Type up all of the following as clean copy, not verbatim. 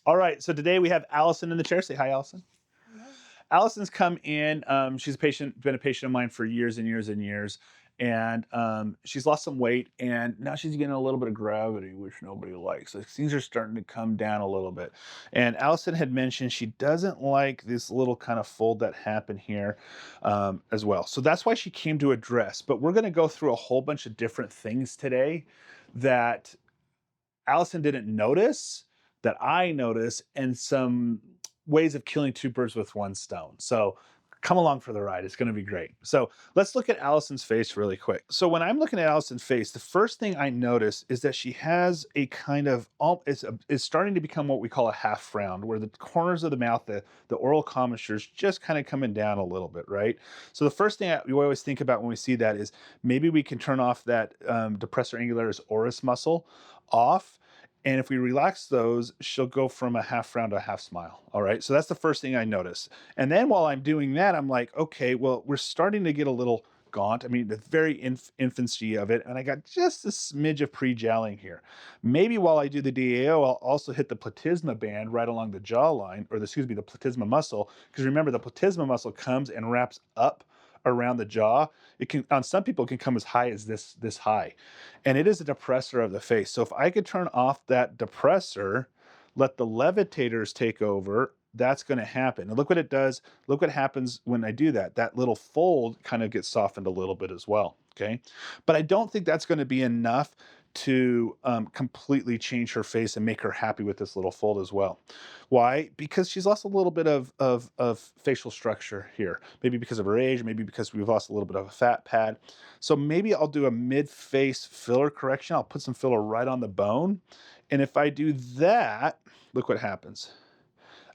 All right, so today we have Allison in the chair. Say hi, Allison. Hello. Allison's come in. She's a patient, been a patient of mine for years and years and years, and she's lost some weight, and now she's getting a little bit of gravity, which nobody likes. So things are starting to come down a little bit. And Allison had mentioned she doesn't like this little kind of fold that happened here as well. So that's why she came to address. But we're going to go through a whole bunch of different things today that Allison didn't notice that I notice, and some ways of killing two birds with one stone. So come along for the ride. It's going to be great. So let's look at Allison's face really quick. So when I'm looking at Allison's face, the first thing I notice is that she has a kind of it's starting to become what we call a half frown, where the corners of the mouth, the oral commissures, just kind of coming down a little bit, right? So the first thing we always think about when we see that is maybe we can turn off that depressor angularis oris muscle off, and if we relax those, she'll go from a half frown to a half smile. All right. So that's the first thing I notice. And then while I'm doing that, I'm like, okay, well, we're starting to get a little gaunt. I mean, the very infancy of it. And I got just a smidge of pre-jowling here. Maybe while I do the DAO, I'll also hit the platysma band right along the jawline, or excuse me, the platysma muscle. Because remember, the platysma muscle comes and wraps up around the jaw. It can, on some people, it can come as high as this high, and it is a depressor of the face. So if I could turn off that depressor, let the levitators take over, that's going to happen. And look what it does. Look what happens when I do that. That little fold kind of gets softened a little bit as well. Okay, but I don't think that's going to be enough to completely change her face and make her happy with this little fold as well. Why? Because she's lost a little bit of facial structure here. Maybe because of her age, maybe because we've lost a little bit of a fat pad. So maybe I'll do a mid-face filler correction. I'll put some filler right on the bone. And if I do that, look what happens.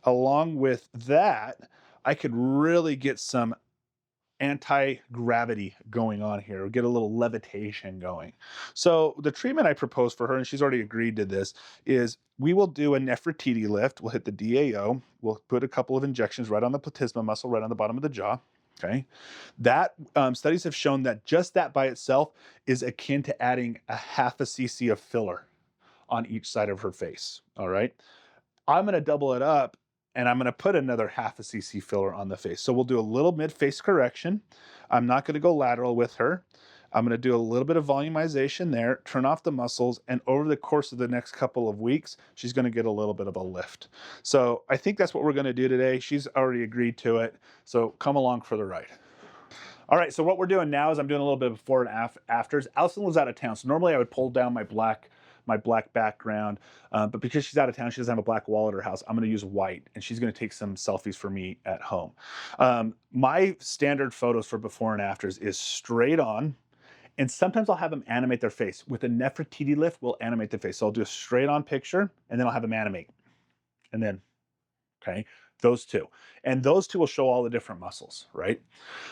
Along with that, I could really get some anti-gravity going on here, or get a little levitation going. So the treatment I propose for her, and she's already agreed to this, is we will do a Nefertiti lift. We'll hit the DAO. We'll put a couple of injections right on the platysma muscle, right on the bottom of the jaw. Okay. That studies have shown that just that by itself is akin to adding a half a cc of filler on each side of her face. All right. I'm going to double it up, and I'm going to put another half a cc filler on the face. So we'll do a little mid-face correction. I'm not going to go lateral with her. I'm going to do a little bit of volumization there, turn off the muscles, and over the course of the next couple of weeks, she's going to get a little bit of a lift. So I think that's what we're going to do today. She's already agreed to it. So come along for the ride. All right, so what we're doing now is I'm doing a little bit of before and afters. Allison was out of town, so normally I would pull down my black background, but because she's out of town, she doesn't have a black wall at her house. I'm going to use white, and she's going to take some selfies for me at home. My standard photos for before and afters is straight on, and sometimes I'll have them animate their face. With a Nefertiti lift, we'll animate the face. So I'll do a straight on picture, and then I'll have them animate, and then okay, those two, and those two will show all the different muscles, right?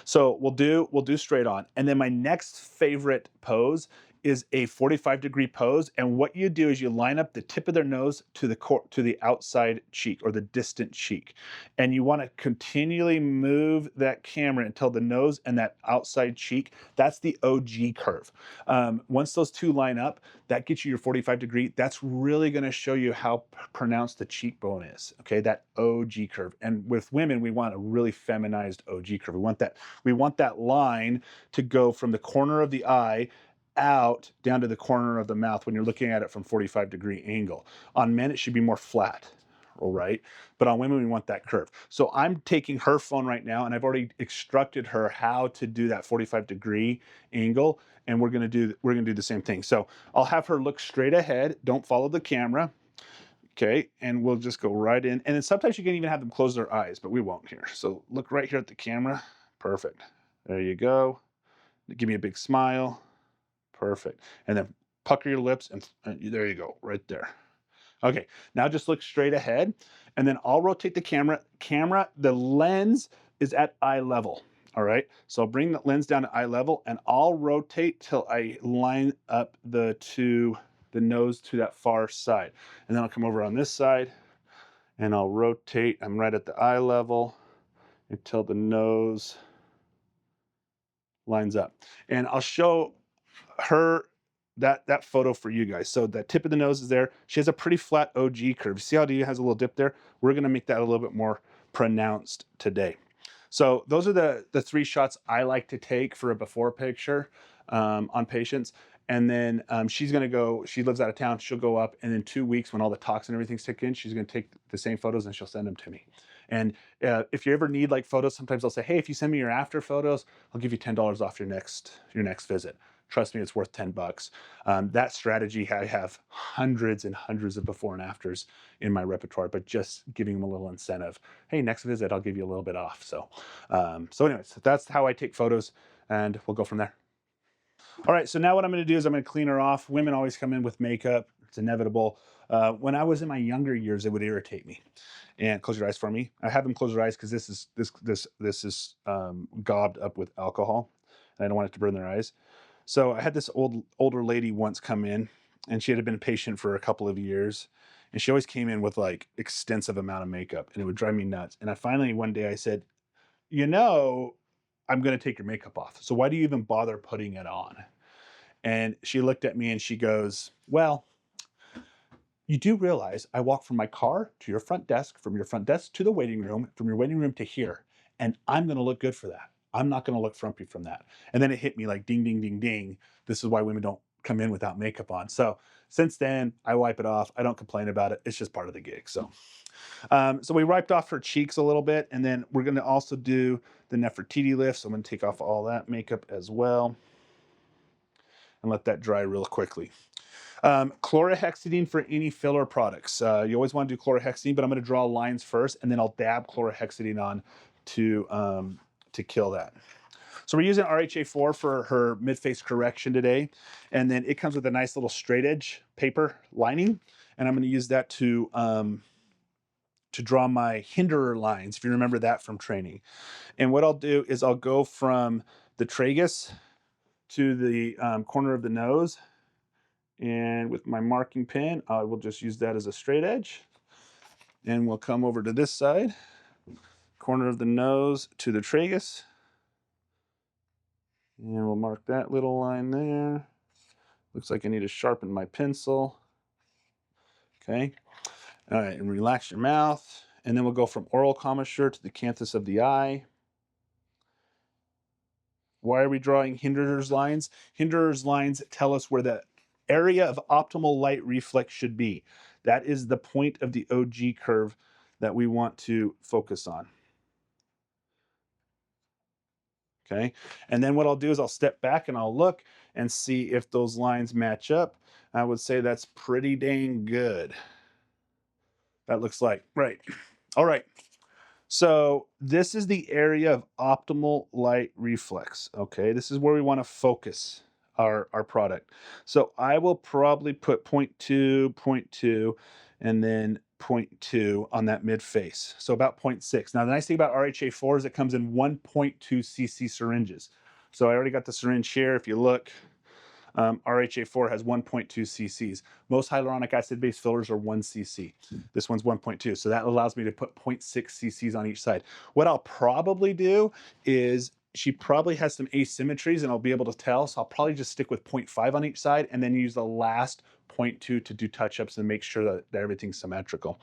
So we'll do straight on, and then my next favorite pose is a 45-degree pose. And what you do is you line up the tip of their nose to the outside cheek, or the distant cheek, and you want to continually move that camera until the nose and that outside cheek. That's the OG curve. Once those two line up, that gets you your 45-degree. That's really going to show you how pronounced the cheekbone is. Okay, that OG curve. And with women, we want a really feminized OG curve. We want that line to go from the corner of the eye out down to the corner of the mouth when you're looking at it from 45-degree angle. On men, it should be more flat. All right. But on women, we want that curve. So I'm taking her phone right now, and I've already instructed her how to do that 45-degree angle. And we're gonna do the same thing. So I'll have her look straight ahead. Don't follow the camera. Okay, and we'll just go right in. And then sometimes you can even have them close their eyes, but we won't here. So look right here at the camera. Perfect. There you go. Give me a big smile. Perfect. And then pucker your lips, and there you go, right there. Okay, now just look straight ahead, and then I'll rotate the camera. The lens is at eye level. All right, so I'll bring the lens down to eye level, and I'll rotate till I line up the nose to that far side. And then I'll come over on this side, and I'll rotate. I'm right at the eye level until the nose lines up. And I'll show her that photo for you guys. So that tip of the nose is there. She has a pretty flat OG curve. You see how D has a little dip there? We're gonna make that a little bit more pronounced today. So those are the 3 shots I like to take for a before picture on patients. And then she's gonna go, she lives out of town, she'll go up, and in 2 weeks when all the toxin and everything's taken in, she's gonna take the same photos and she'll send them to me. And if you ever need like photos, sometimes I'll say, hey, if you send me your after photos, I'll give you $10 off your next visit. Trust me, it's worth $10. That strategy, I have hundreds and hundreds of before and afters in my repertoire, but just giving them a little incentive. Hey, next visit, I'll give you a little bit off. So anyways, that's how I take photos, and we'll go from there. All right, so now what I'm gonna do is I'm gonna clean her off. Women always come in with makeup. It's inevitable. When I was in my younger years, it would irritate me. And close your eyes for me. I have them close their eyes because this is gobbed up with alcohol, and I don't want it to burn their eyes. So I had this older lady once come in, and she had been a patient for a couple of years, and she always came in with like extensive amount of makeup, and it would drive me nuts. And I finally one day I said, you know, I'm going to take your makeup off. So why do you even bother putting it on? And she looked at me and she goes, well, you do realize I walk from my car to your front desk, from your front desk to the waiting room, from your waiting room to here, and I'm going to look good for that. I'm not going to look frumpy from that. And then it hit me like ding, ding, ding, ding. This is why women don't come in without makeup on. So since then, I wipe it off. I don't complain about it. It's just part of the gig. So we wiped off her cheeks a little bit, and then we're going to also do the Nefertiti lift. So I'm going to take off all that makeup as well and let that dry real quickly. Chlorhexidine for any filler products. You always want to do chlorhexidine, but I'm going to draw lines first, and then I'll dab chlorhexidine on to kill that. So we're using RHA4 for her mid-face correction today, and then it comes with a nice little straight edge paper lining, and I'm going to use that to draw my hinderer lines, if you remember that from training. And what I'll do is I'll go from the tragus to the corner of the nose, and with my marking pen, I will just use that as a straight edge. And we'll come over to this side, corner of the nose to the tragus. And we'll mark that little line there. Looks like I need to sharpen my pencil. Okay. All right, and relax your mouth. And then we'll go from oral commissure to the canthus of the eye. Why are we drawing hinderers lines? Hinderers lines tell us where the area of optimal light reflex should be. That is the point of the OG curve that we want to focus on. Okay, and then what I'll do is I'll step back and I'll look and see if those lines match up. I would say that's pretty dang good. That looks like, right. All right. So this is the area of optimal light reflex. Okay, this is where we want to focus our product. So I will probably put 0.2, 0.2, and then 0.2 on that mid face. So about 0.6. Now the nice thing about RHA4 is it comes in 1.2 cc syringes. So I already got the syringe here. If you look, RHA4 has 1.2 cc's. Most hyaluronic acid-based fillers are 1 cc. This one's 1.2, so that allows me to put 0.6 cc's on each side. What I'll probably do is she probably has some asymmetries, and I'll be able to tell, so I'll probably just stick with 0.5 on each side and then use the last 0.2 to do touch-ups and make sure that everything's symmetrical.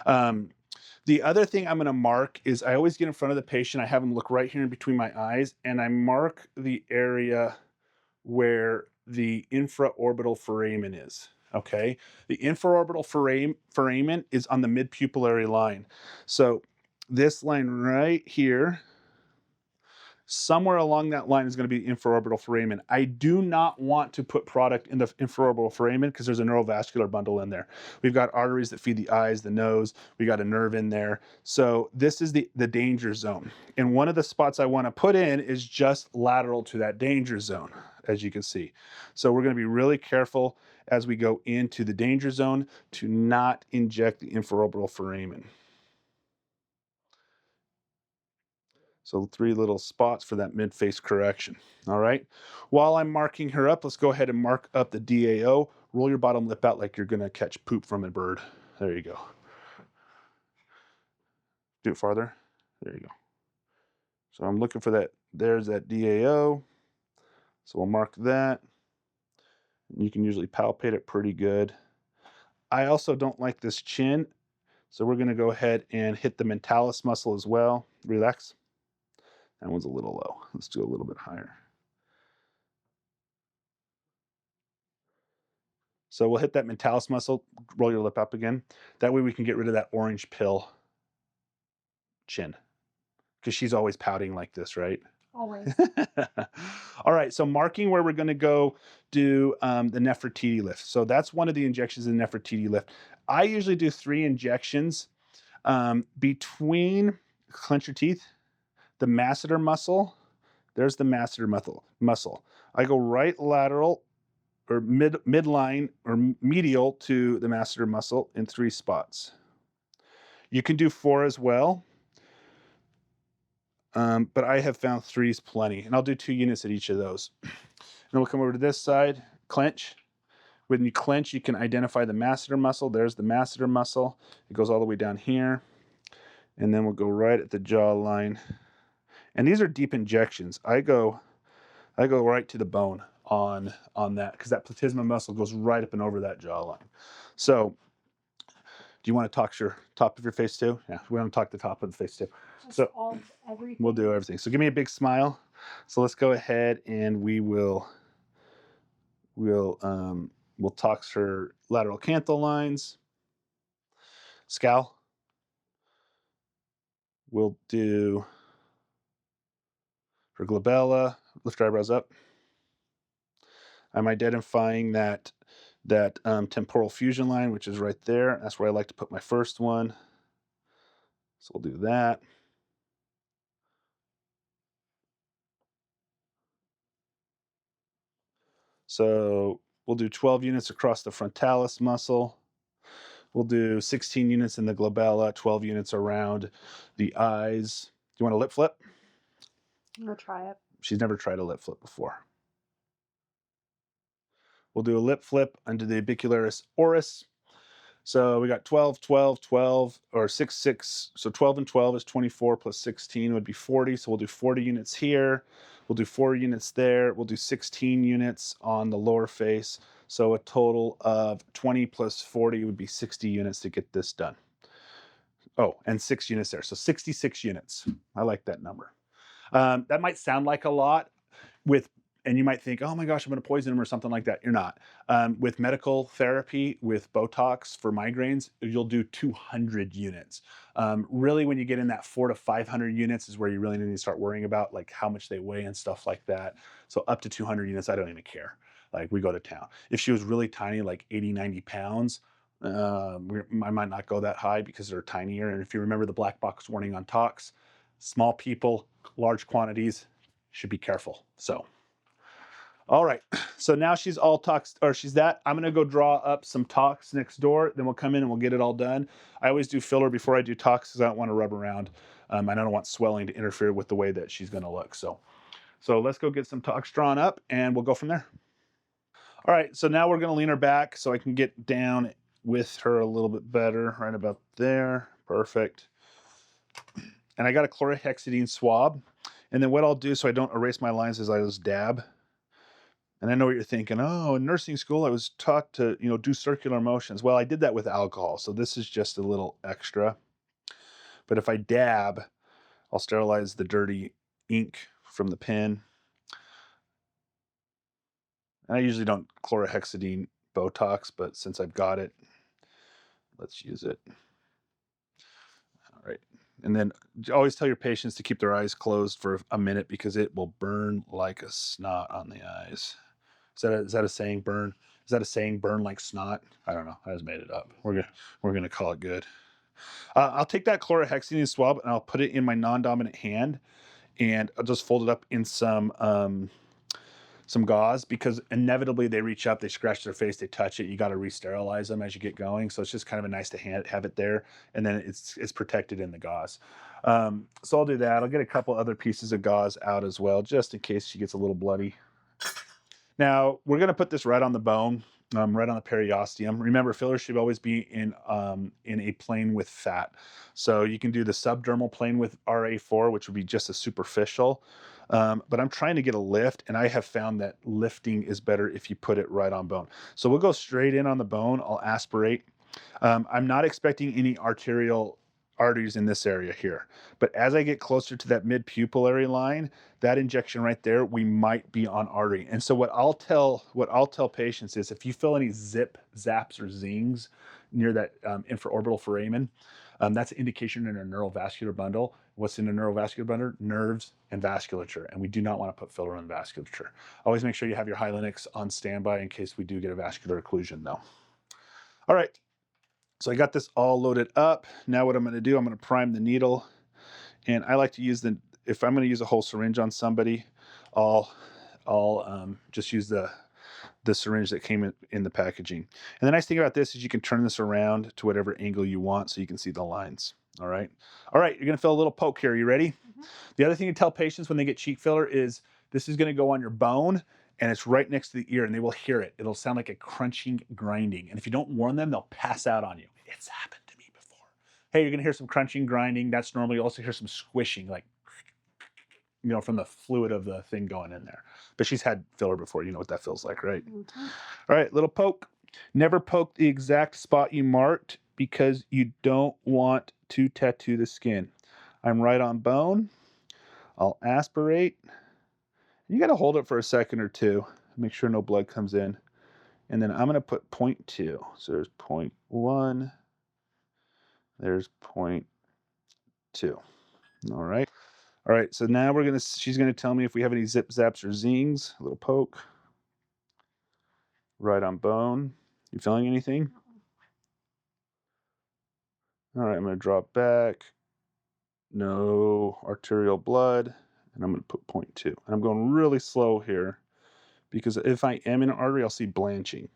The other thing I'm going to mark is I always get in front of the patient. I have them look right here in between my eyes, and I mark the area where the infraorbital foramen is. Okay, the infraorbital foramen is on the mid-pupillary line. So this line right here, somewhere along that line is going to be infraorbital foramen. I do not want to put product in the infraorbital foramen because there's a neurovascular bundle in there. We've got arteries that feed the eyes, the nose. We got a nerve in there. So this is the danger zone. And one of the spots I want to put in is just lateral to that danger zone, as you can see. So we're going to be really careful as we go into the danger zone to not inject the infraorbital foramen. So 3 little spots for that mid-face correction. All right. While I'm marking her up, let's go ahead and mark up the DAO. Roll your bottom lip out like you're going to catch poop from a bird. There you go. Do it farther. There you go. So I'm looking for that. There's that DAO. So we'll mark that. You can usually palpate it pretty good. I also don't like this chin, so we're gonna go ahead and hit the mentalis muscle as well. Relax. That one's a little low. Let's do a little bit higher. So we'll hit that mentalis muscle, roll your lip up again. That way we can get rid of that orange pill chin, because she's always pouting like this, right? Always. All right, so marking where we're gonna go do the Nefertiti lift. So that's one of the injections in the Nefertiti lift. I usually do 3 injections between, clench your teeth, the masseter muscle. There's the masseter muscle. I go right lateral or midline or medial to the masseter muscle in 3 spots. You can do 4 as well, but I have found 3 is plenty, and I'll do 2 units at each of those. And we'll come over to this side, clench. When you clench, you can identify the masseter muscle. There's the masseter muscle. It goes all the way down here, and then we'll go right at the jawline. And these are deep injections. I go right to the bone on that, because that platysma muscle goes right up and over that jawline. So, do you want to talk your top of your face too? Yeah, we want to talk the top of the face too. So Everything. we'll do everything. So give me a big smile. So let's go ahead and we'll tox her lateral canthal lines. Scowl. We'll do her glabella. Lift her eyebrows up. I'm identifying that temporal fusion line, which is right there. That's where I like to put my first one. So we'll do that. So we'll do 12 units across the frontalis muscle. We'll do 16 units in the glabella, 12 units around the eyes. Do you want a lip flip? I'm gonna try it. She's never tried a lip flip before. We'll do a lip flip under the orbicularis oris. So we got 12, 12, 12, or 6, 6. So 12 and 12 is 24 plus 16 would be 40. So we'll do 40 units here. We'll do 4 units there. We'll do 16 units on the lower face. So a total of 20 plus 40 would be 60 units to get this done. Oh, and 6 units there. So 66 units. I like that number. That might sound like a lot and you might think, oh my gosh, I'm going to poison him or something like that. You're not. With medical therapy, with Botox for migraines, you'll do 200 units. Really, when you get in that 400 to 500 units is where you really need to start worrying about like how much they weigh and stuff like that. So up to 200 units, I don't even care. Like we go to town. If she was really tiny, like 80, 90 pounds, I might not go that high because they're tinier. And if you remember the black box warning on Tox, small people, large quantities, should be careful. So, all right. So now she's all tox, or she's that. I'm gonna go draw up some tox next door. Then we'll come in and we'll get it all done. I always do filler before I do tox because I don't want to rub around. And I don't want swelling to interfere with the way that she's gonna look. So let's go get some tox drawn up and we'll go from there. All right. So now we're gonna lean her back so I can get down with her a little bit better, right about there. Perfect. And I got a chlorhexidine swab. And then what I'll do so I don't erase my lines is I just dab. And I know what you're thinking. Oh, in nursing school, I was taught to, do circular motions. Well, I did that with alcohol. So this is just a little extra. But if I dab, I'll sterilize the dirty ink from the pen. And I usually don't chlorhexidine Botox, but since I've got it, let's use it. All right. And then always tell your patients to keep their eyes closed for a minute because it will burn like a snot on the eyes. Is that a saying? Burn? Is that a saying? Burn like snot? I don't know. I just made it up. We're gonna call it good. I'll take that chlorhexidine swab and I'll put it in my non-dominant hand, and I'll just fold it up in some gauze because inevitably they reach up, they scratch their face, they touch it. You got to re-sterilize them as you get going. So it's just kind of a nice to have it there, and then it's protected in the gauze. So I'll do that. I'll get a couple other pieces of gauze out as well, just in case she gets a little bloody. Now we're gonna put this right on the bone. right on the periosteum. Remember, fillers should always be in a plane with fat. So you can do the subdermal plane with RA4, which would be just a superficial. But I'm trying to get a lift, and I have found that lifting is better if you put it right on bone. So we'll go straight in on the bone. I'll aspirate. I'm not expecting any arterial arteries in this area here. But as I get closer to that mid pupillary line, that injection right there, we might be on artery. And so what I'll tell patients is if you feel any zip, zaps, or zings near that infraorbital foramen, that's an indication in a neurovascular bundle. What's in a neurovascular bundle? Nerves and vasculature. And we do not want to put filler on the vasculature. Always make sure you have your Hylenix on standby in case we do get a vascular occlusion though. All right, so I got this all loaded up. Now what I'm going to do, I'm going to prime the needle. And I like to use if I'm going to use a whole syringe on somebody, I'll just use the syringe that came in the packaging. And the nice thing about this is you can turn this around to whatever angle you want so you can see the lines. All right. All right, you're going to feel a little poke here. You ready? Mhm. The other thing to tell patients when they get cheek filler is this is going to go on your bone and it's right next to the ear and they will hear it. It'll sound like a crunching, grinding. And if you don't warn them, they'll pass out on you. It's happened to me before. Hey, you're going to hear some crunching, grinding. That's normal. You also hear some squishing, like, from the fluid of the thing going in there. But she's had filler before. You know what that feels like, right? Mhm. All right, little poke. Never poke the exact spot you marked because you don't want to tattoo the skin. I'm right on bone. I'll aspirate. You got to hold it for a second or two. Make sure no blood comes in. And then I'm going to put 0.2. So there's 0.1. There's 0.2. All right. All right. So now she's going to tell me if we have any zip, zaps, or zings. A little poke. Right on bone. You feeling anything? All right. I'm going to drop back. No arterial blood. And I'm going to put 0.2. And I'm going really slow here because if I am in an artery, I'll see blanching.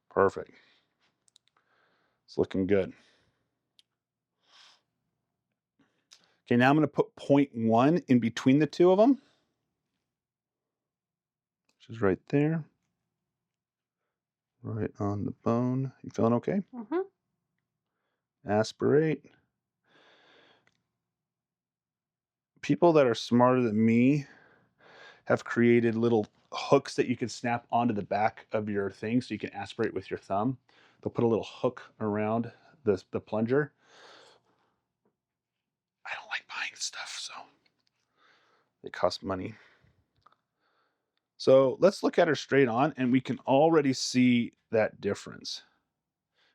Perfect. It's looking good. Okay, now I'm going to put 0.1 in between the two of them, which is right there, right on the bone. You feeling okay? Mhm. Aspirate. People that are smarter than me have created little hooks that you can snap onto the back of your thing so you can aspirate with your thumb. They'll put a little hook around the plunger. I don't like buying stuff, so they cost money. So let's look at her straight on, and we can already see that difference.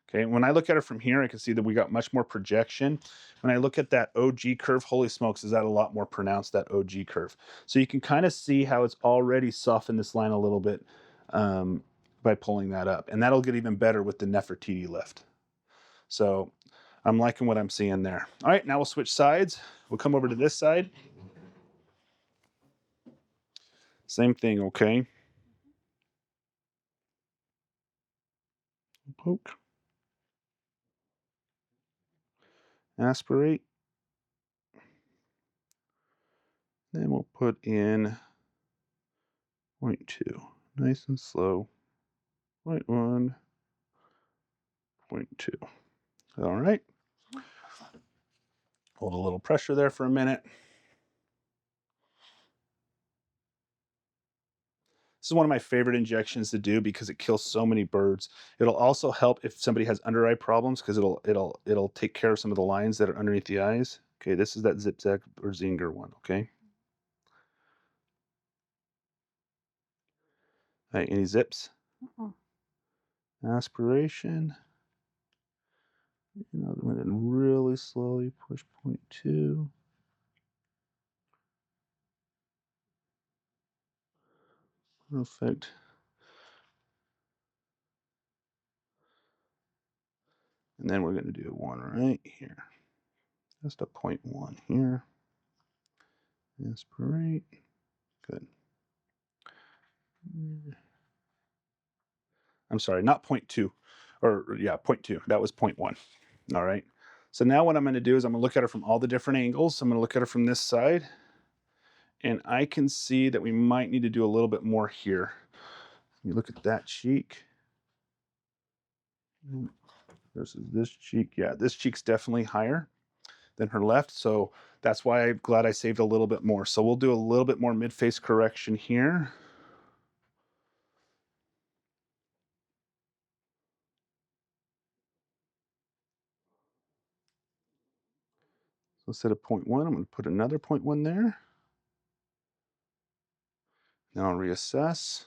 Okay, when I look at her from here, I can see that we got much more projection. When I look at that OG curve, holy smokes, is that a lot more pronounced, that OG curve. So you can kind of see how it's already softened this line a little bit by pulling that up. And that'll get even better with the Nefertiti lift. So I'm liking what I'm seeing there. All right, now we'll switch sides. We'll come over to this side. Same thing, okay? Poke. Aspirate. Then we'll put in 0.2. Nice and slow. 0.1. 0.2. All right. Hold a little pressure there for a minute. This is one of my favorite injections to do because it kills so many birds. It'll also help if somebody has under eye problems because it'll take care of some of the lines that are underneath the eyes. Okay, this is that zip zag or zinger one. Okay. All right, any zips? Mhm. Aspiration. Another one, and really slowly push 0.2. Perfect. And then we're going to do one right here. Just a 0.1 here. Aspirate. Good. I'm sorry, not 0.2. Or yeah, 0.2. That was 0.1. All right. So now what I'm going to do is I'm going to look at her from all the different angles. I'm going to look at her from this side. And I can see that we might need to do a little bit more here. You look at that cheek versus this cheek. Yeah, this cheek's definitely higher than her left. So that's why I'm glad I saved a little bit more. So we'll do a little bit more mid-face correction here. So instead of 0.1, I'm going to put another 0.1 there. Now I'll reassess.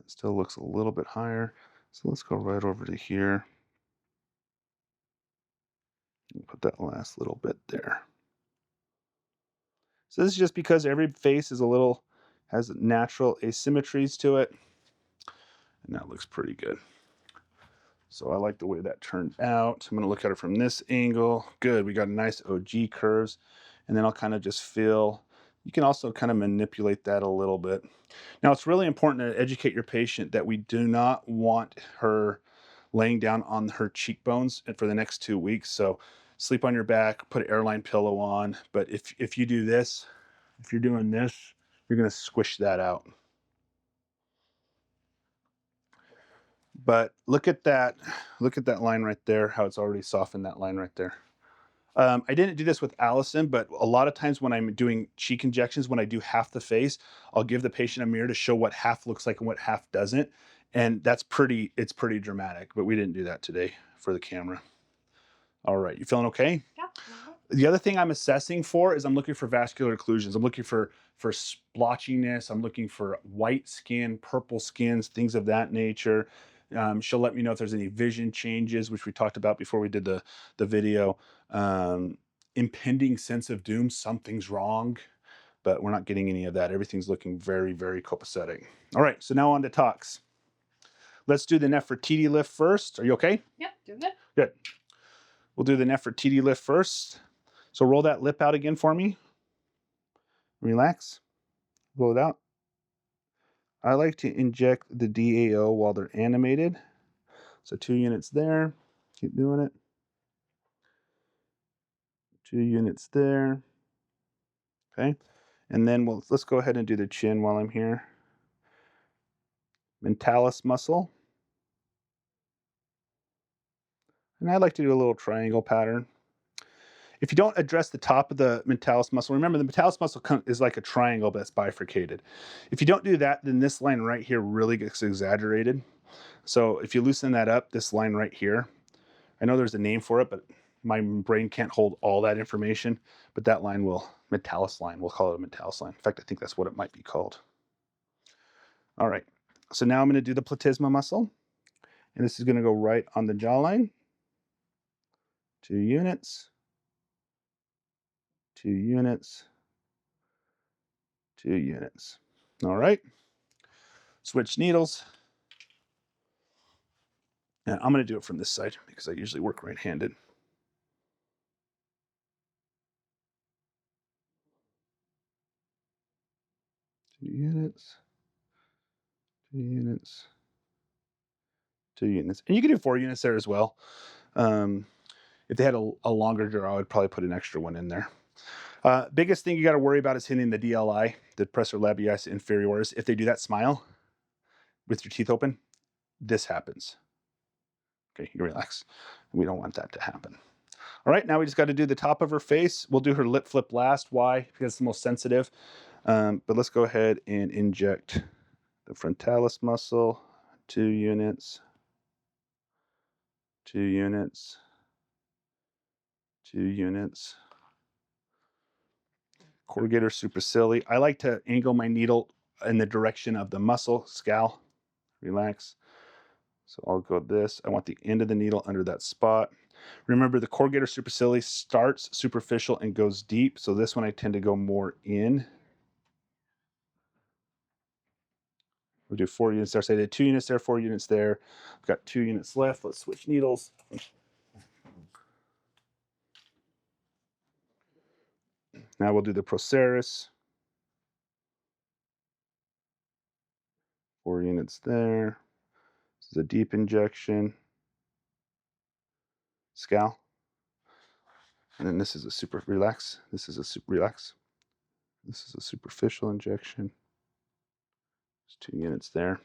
It still looks a little bit higher. So let's go right over to here. And put that last little bit there. So this is just because every face is has natural asymmetries to it. And that looks pretty good. So I like the way that turned out. I'm going to look at it from this angle. Good, we got nice OG curves. And then I'll kind of just feel, you can also kind of manipulate that a little bit. Now it's really important to educate your patient that we do not want her laying down on her cheekbones for the next 2 weeks. So sleep on your back, put an airline pillow on. But if you do this, if you're doing this, you're going to squish that out. But look at that line right there, how it's already softened that line right there. I didn't do this with Allison, but a lot of times when I'm doing cheek injections, when I do half the face, I'll give the patient a mirror to show what half looks like and what half doesn't. And it's pretty dramatic, but we didn't do that today for the camera. All right, you feeling okay? Yeah. The other thing I'm assessing for is I'm looking for vascular occlusions. I'm looking for splotchiness. I'm looking for white skin, purple skins, things of that nature. She'll let me know if there's any vision changes, which we talked about before we did the video. Impending sense of doom, something's wrong, but we're not getting any of that. Everything's looking very, very copacetic. All right, so now on to Tox. Let's do the Nefertiti lift first. Are you okay? Yep, doing good. Good. We'll do the Nefertiti lift first. So roll that lip out again for me. Relax. Blow it out. I like to inject the DAO while they're animated. So 2 units there. Keep doing it. 2 units there. Okay. And then let's go ahead and do the chin while I'm here. Mentalis muscle. And I like to do a little triangle pattern. If you don't address the top of the mentalis muscle, remember the mentalis muscle is like a triangle that's bifurcated. If you don't do that, then this line right here really gets exaggerated. So if you loosen that up, this line right here, I know there's a name for it, but my brain can't hold all that information, but that line mentalis line, we'll call it a mentalis line. In fact, I think that's what it might be called. All right, so now I'm gonna do the platysma muscle, and this is gonna go right on the jawline. 2 units, 2 units, 2 units. All right, switch needles. And I'm gonna do it from this side because I usually work right-handed. 2 units, 2 units, 2 units. And you can do 4 units there as well. If they had a longer draw, I would probably put an extra one in there. Biggest thing you got to worry about is hitting the DLI, the depressor labialis inferioris. If they do that smile with your teeth open, this happens. Okay, you relax. We don't want that to happen. All right, now we just got to do the top of her face. We'll do her lip flip last. Why? Because it's the most sensitive. But let's go ahead and inject the frontalis muscle. 2 units, 2 units, 2 units. Corrugator supercilii. I like to angle my needle in the direction of the muscle, scal. Relax. So I'll go this. I want the end of the needle under that spot. Remember, the corrugator supercilii starts superficial and goes deep. So this one I tend to go more in. We'll do 4 units there. So I did 2 units there, 4 units there. I've got 2 units left. Let's switch needles. Now we'll do the procerus. 4 units there. This is a deep injection. Scal. And then this is a super relax. This is a super relax. This is a superficial injection. There's 2 units there.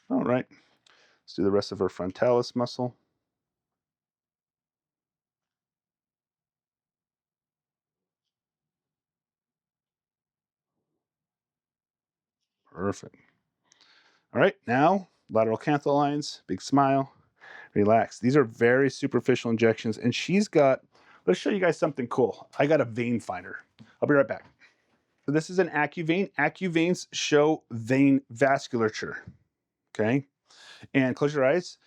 All right. Let's do the rest of our frontalis muscle. Perfect. All right, now lateral canthal lines, big smile, relax. These are very superficial injections, and she's got, let's show you guys something cool. I got a vein finder. I'll be right back. So this is an AccuVein. AccuVeins show vein vasculature, okay? And close your eyes.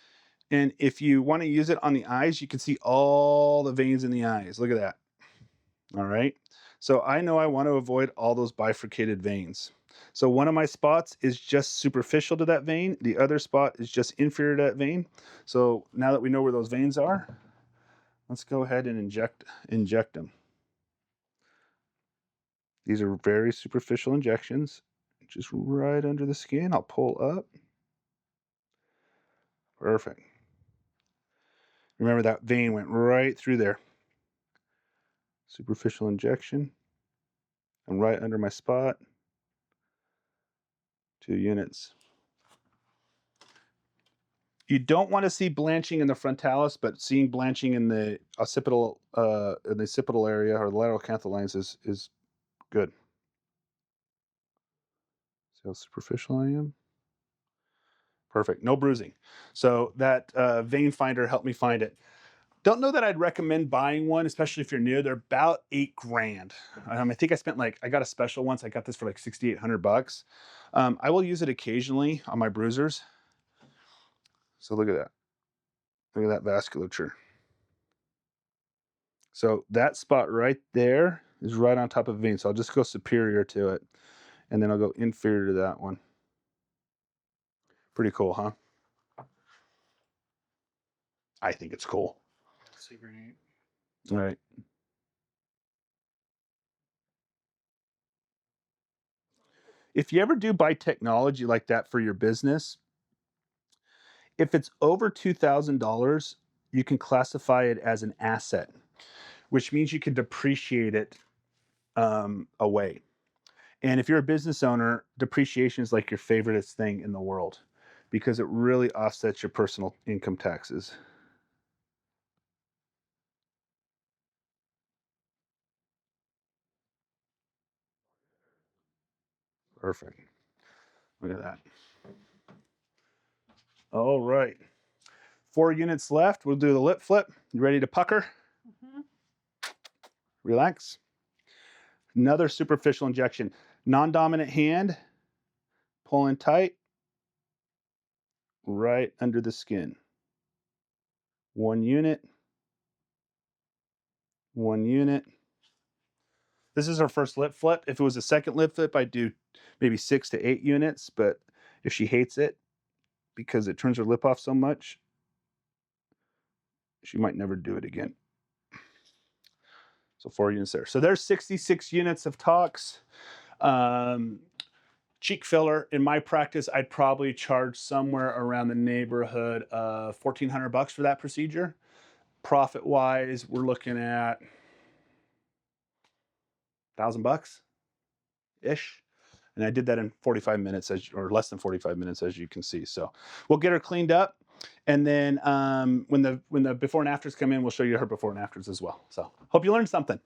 And if you want to use it on the eyes, you can see all the veins in the eyes. Look at that. All right. So I know I want to avoid all those bifurcated veins. So one of my spots is just superficial to that vein. The other spot is just inferior to that vein. So now that we know where those veins are, let's go ahead and inject them. These are very superficial injections, just right under the skin. I'll pull up. Perfect. Remember that vein went right through there. Superficial injection. And right under my spot. 2 units. You don't want to see blanching in the frontalis, but seeing blanching in the occipital area or the lateral canthal lines is good. See how superficial I am? Perfect. No bruising. So that vein finder helped me find it. Don't know that I'd recommend buying one, especially if you're new. They're about $8,000. I think I spent I got a special once. I got this for like $6,800. I will use it occasionally on my bruisers. So look at that. Look at that vasculature. So that spot right there is right on top of the vein. So I'll just go superior to it, and then I'll go inferior to that one. Pretty cool, huh? I think it's cool. Super neat. All right. If you ever do buy technology like that for your business, if it's over $2,000, you can classify it as an asset, which means you can depreciate it away. And if you're a business owner, depreciation is like your favorite thing in the world because it really offsets your personal income taxes. Perfect. Look at that. All right. 4 units left. We'll do the lip flip. You ready to pucker? Mm-hmm. Relax. Another superficial injection. Non-dominant hand. Pull in tight. Right under the skin. 1 unit. 1 unit. This is our first lip flip. If it was a second lip flip, I'd do maybe 6 to 8 units. But if she hates it because it turns her lip off so much, she might never do it again. So 4 units there. So there's 66 units of Tox. Cheek filler, in my practice, I'd probably charge somewhere around the neighborhood of $1,400 for that procedure. Profit-wise, we're looking at $1,000-ish. And I did that in 45 minutes, or less than 45 minutes, as you can see. So we'll get her cleaned up. And then when the before and afters come in, we'll show you her before and afters as well. So hope you learned something.